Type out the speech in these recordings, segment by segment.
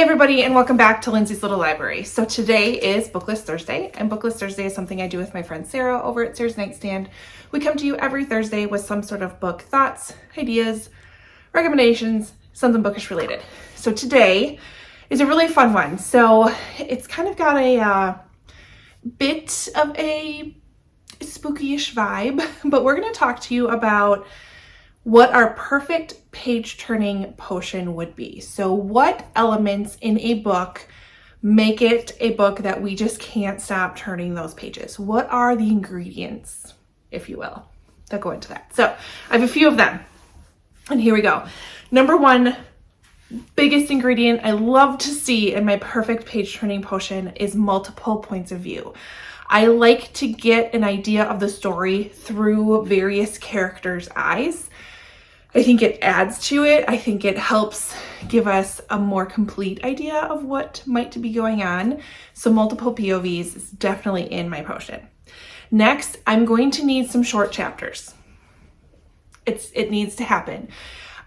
Hey everybody, and welcome back to Lindsey's Little Library. So today is BookList Thursday, and BookList Thursday is something I do with my friend Sarah over at Sarah's Nightstand. We come to you every Thursday with some sort of book thoughts, ideas, recommendations, something bookish related. So today is a really fun one. So it's kind of got a bit of a spooky-ish vibe, but we're going to talk to you about what our perfect page-turning potion would be. So what elements in a book make it a book that we just can't stop turning those pages? What are the ingredients, if you will, that go into that? So I have a few of them, and here we go. Number one, biggest ingredient I love to see in my perfect page-turning potion is multiple points of view. I like to get an idea of the story through various characters' eyes. I think it adds to it. I think it helps give us a more complete idea of what might be going on. So multiple POVs is definitely in my potion. Next, I'm going to need some short chapters. It needs to happen.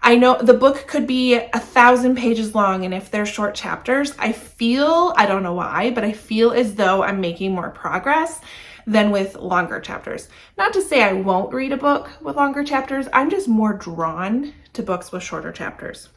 I know the book could be 1,000 pages long, and if they're short chapters, I don't know why, but I feel as though I'm making more progress than with longer chapters. Not to say I won't read a book with longer chapters, I'm just more drawn to books with shorter chapters.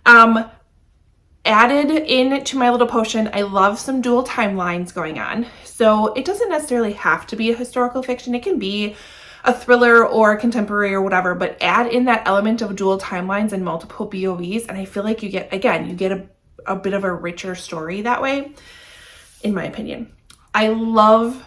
Added in to my little potion, I love some dual timelines going on. So it doesn't necessarily have to be a historical fiction. It can be a thriller or a contemporary or whatever, but add in that element of dual timelines and multiple POVs, and I feel like you get a bit of a richer story that way, in my opinion. I love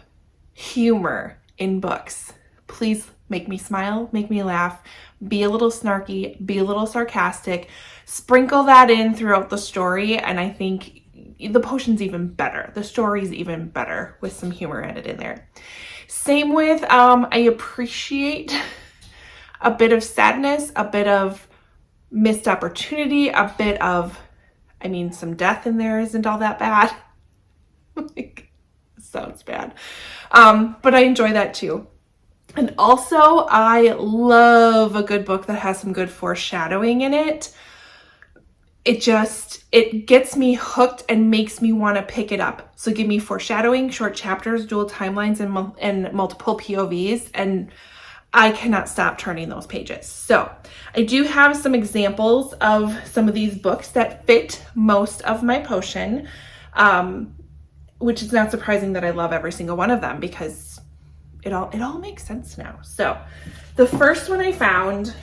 humor in books. Please make me smile, make me laugh, be a little snarky, be a little sarcastic, sprinkle that in throughout the story, and I think the potion's even better. The story's even better with some humor added in there. Same with, I appreciate a bit of sadness, a bit of missed opportunity, a bit of, some death in there isn't all that bad. Sounds bad. But I enjoy that too. And also I love a good book that has some good foreshadowing in it. It gets me hooked and makes me want to pick it up. So give me foreshadowing, short chapters, dual timelines, and multiple POVs, and I cannot stop turning those pages. So I do have some examples of some of these books that fit most of my potion, which is not surprising that I love every single one of them because it all makes sense now. So the first one I found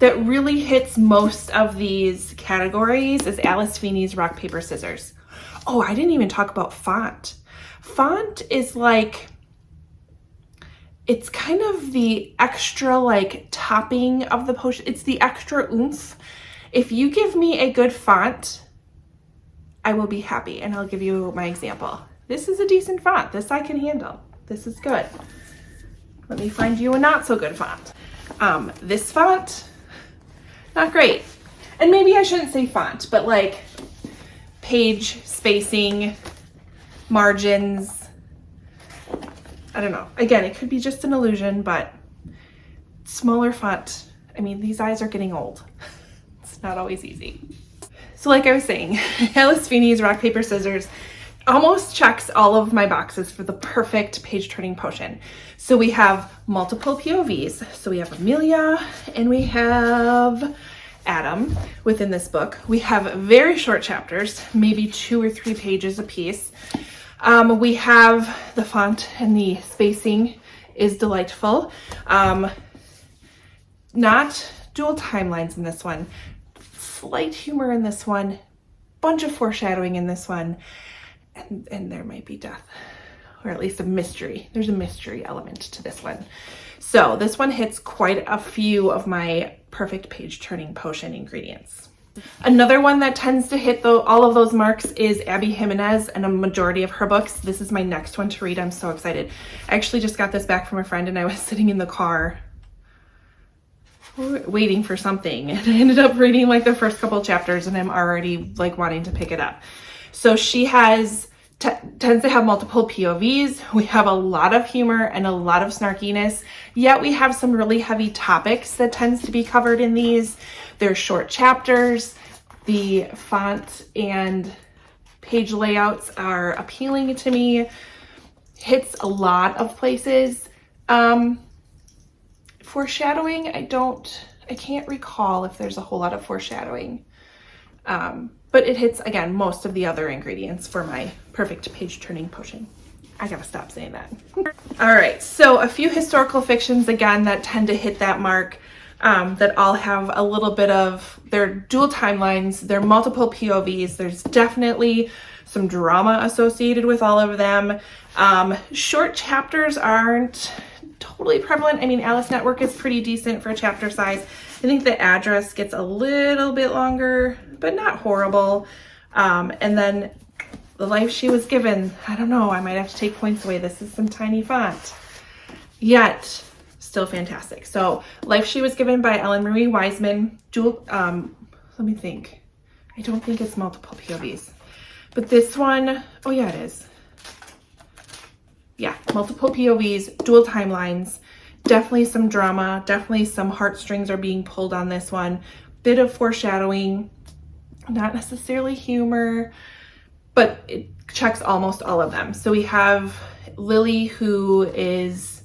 that really hits most of these categories is Alice Feeney's Rock, Paper, Scissors. Oh, I didn't even talk about font. Font is it's kind of the extra topping of the potion. It's the extra oomph. If you give me a good font, I will be happy, and I'll give you my example. This is a decent font. This I can handle. This is good. Let me find you a not so good font. This font, not great. And maybe I shouldn't say font, but page spacing, margins, I don't know. Again, it could be just an illusion, but smaller font. These eyes are getting old. It's not always easy. So like I was saying, Alice Feeney's Rock, Paper, Scissors almost checks all of my boxes for the perfect page-turning potion. So we have multiple POVs. So we have Amelia and we have Adam within this book. We have very short chapters, maybe 2 or 3 pages a piece. We have the font and the spacing is delightful. Not dual timelines in this one. Slight humor in this one, bunch of foreshadowing in this one, and there might be death, or at least a mystery. There's a mystery element to this one. So this one hits quite a few of my perfect page-turning potion ingredients. Another one that tends to hit all of those marks is Abby Jimenez and a majority of her books. This is my next one to read. I'm so excited. I actually just got this back from a friend, and I was sitting in the car waiting for something, and I ended up reading the first couple chapters, and I'm already wanting to pick it up. So she tends to have multiple POVs. We have a lot of humor and a lot of snarkiness, yet we have some really heavy topics that tends to be covered in these. They're short chapters. The font and page layouts are appealing to me. Hits a lot of places. Foreshadowing, I can't recall if there's a whole lot of foreshadowing. But it hits, again, most of the other ingredients for my perfect page turning potion. I gotta stop saying that. All right, so a few historical fictions, again, that tend to hit that mark, that all have a little bit of, they're dual timelines, they're multiple POVs, there's definitely some drama associated with all of them. Short chapters aren't totally prevalent. I mean, Alice Network is pretty decent for chapter size. I think the address gets a little bit longer, but not horrible. And then The Life She Was Given, I don't know, I might have to take points away. This is some tiny font, yet still fantastic. So Life She Was Given by Ellen Marie Wiseman. Let me think. I don't think it's multiple POVs, but this one, oh yeah, it is. Yeah, multiple POVs, dual timelines, definitely some drama, definitely some heartstrings are being pulled on this one. Bit of foreshadowing, not necessarily humor, but it checks almost all of them. So we have Lily, who is,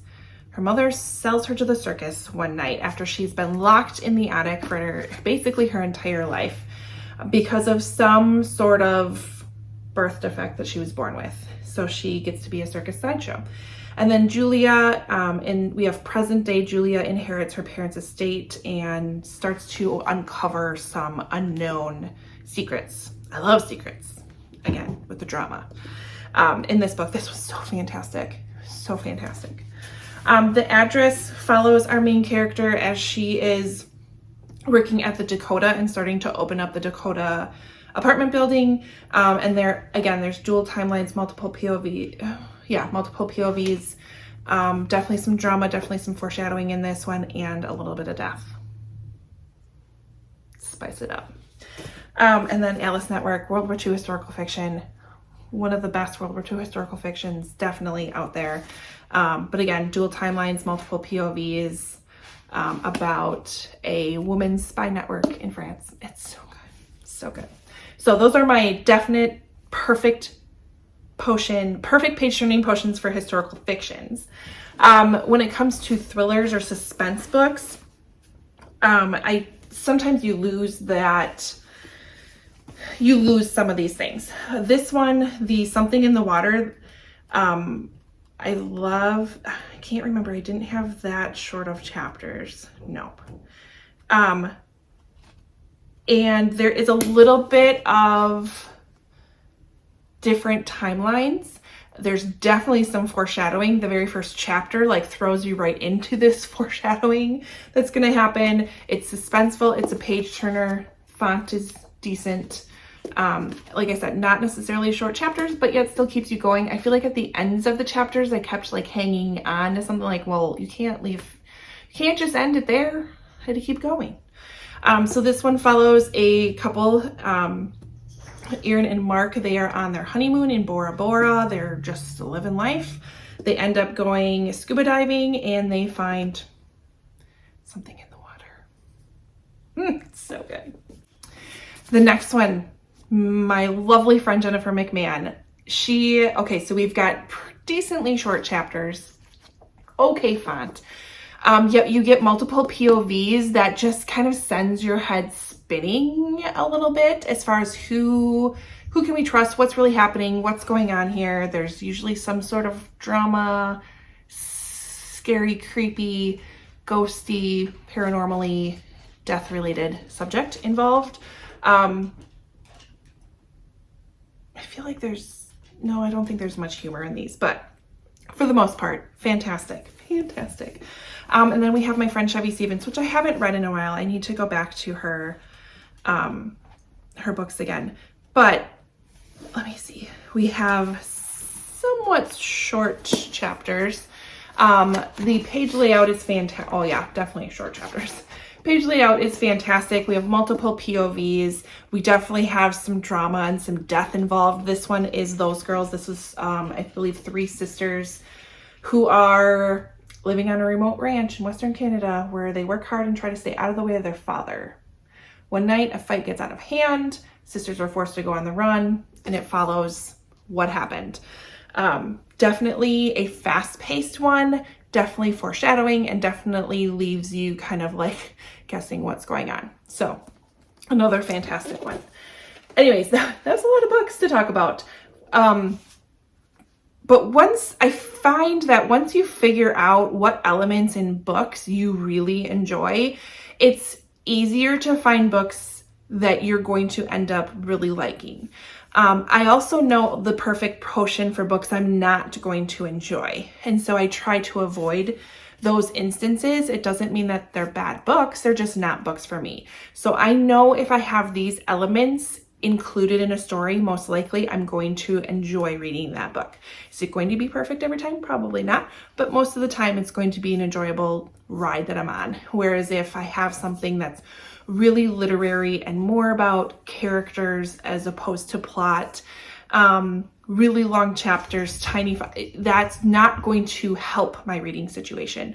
her mother sells her to the circus one night after she's been locked in the attic for basically her entire life because of some sort of birth defect that she was born with. So she gets to be a circus sideshow. And then Julia, and we have present day Julia inherits her parents' estate and starts to uncover some unknown secrets. I love secrets. Again, with the drama. In this book, this was so fantastic. So fantastic. The address follows our main character as she is working at the Dakota and starting to open up the Dakota apartment building. And there's dual timelines, multiple POVs. Definitely some drama, definitely some foreshadowing in this one, and a little bit of death. Spice it up. And then Alice Network, World War II historical fiction. One of the best World War II historical fictions, definitely out there. But again, dual timelines, multiple POVs, about a woman's spy network in France. It's so good. So good. So those are my definite perfect page turning potions for historical fictions. When it comes to thrillers or suspense books, sometimes you lose some of these things. This one, the Something in the Water, I can't remember. I didn't have that short of chapters. Nope. And there is a little bit of different timelines. There's definitely some foreshadowing. The very first chapter throws you right into this foreshadowing that's going to happen. It's suspenseful. It's a page turner. Font is decent. Like I said, not necessarily short chapters, but yet still keeps you going. I feel like at the ends of the chapters, I kept hanging on to something well, you can't just end it there. I had to keep going. So this one follows a couple, Erin and Mark. They are on their honeymoon in Bora Bora. They're just living life. They end up going scuba diving and they find something in the water. It's so good. The next one, my lovely friend Jennifer McMahon. So we've got decently short chapters, okay font. Yet you get multiple POVs that just kind of sends your head spinning a little bit as far as who can we trust, what's really happening, what's going on here. There's usually some sort of drama, scary, creepy, ghosty, paranormally, death-related subject involved. I feel like I don't think there's much humor in these, but for the most part, fantastic. And then we have my friend Chevy Stevens, which I haven't read in a while. I need to go back to her books again. But let me see. We have somewhat short chapters. The page layout is fantastic. Oh yeah, definitely short chapters. Page layout is fantastic. We have multiple POVs. We definitely have some drama and some death involved. This one is Those Girls. This is, I believe, 3 sisters who are living on a remote ranch in Western Canada where they work hard and try to stay out of the way of their father, One night, a fight gets out of hand, sisters are forced to go on the run, and it follows what happened. Definitely a fast-paced one, definitely foreshadowing, and definitely leaves you kind of like guessing what's going on. So another fantastic one. Anyways, that's a lot of books to talk about. But I find that once you figure out what elements in books you really enjoy, it's easier to find books that you're going to end up really liking. I also know the perfect potion for books I'm not going to enjoy. And so I try to avoid those instances. It doesn't mean that they're bad books, they're just not books for me. So I know if I have these elements included in a story, most likely I'm going to enjoy reading that book. Is it going to be perfect every time? Probably not, but most of the time it's going to be an enjoyable ride that I'm on. Whereas if I have something that's really literary and more about characters as opposed to plot, really long chapters, that's not going to help my reading situation.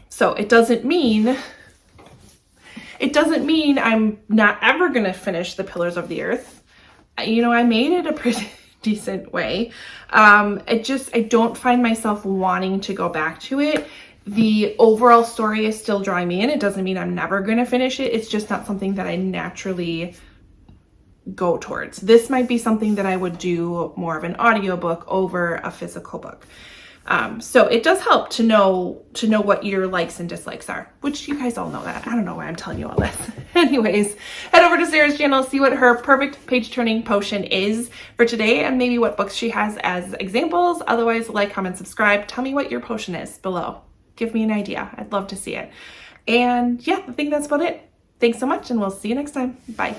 So it doesn't mean I'm not ever going to finish The Pillars of the Earth. You know, I made it a pretty decent way. I don't find myself wanting to go back to it. The overall story is still drawing me in. It doesn't mean I'm never going to finish it. It's just not something that I naturally go towards. This might be something that I would do more of an audiobook over a physical book. So it does help to know what your likes and dislikes are, which you guys all know that. I don't know why I'm telling you all this. Anyways, head over to Sarah's channel, see what her perfect page turning potion is for today and maybe what books she has as examples. Otherwise, like, comment, subscribe. Tell me what your potion is below. Give me an idea. I'd love to see it. And yeah, I think that's about it. Thanks so much, and we'll see you next time. Bye.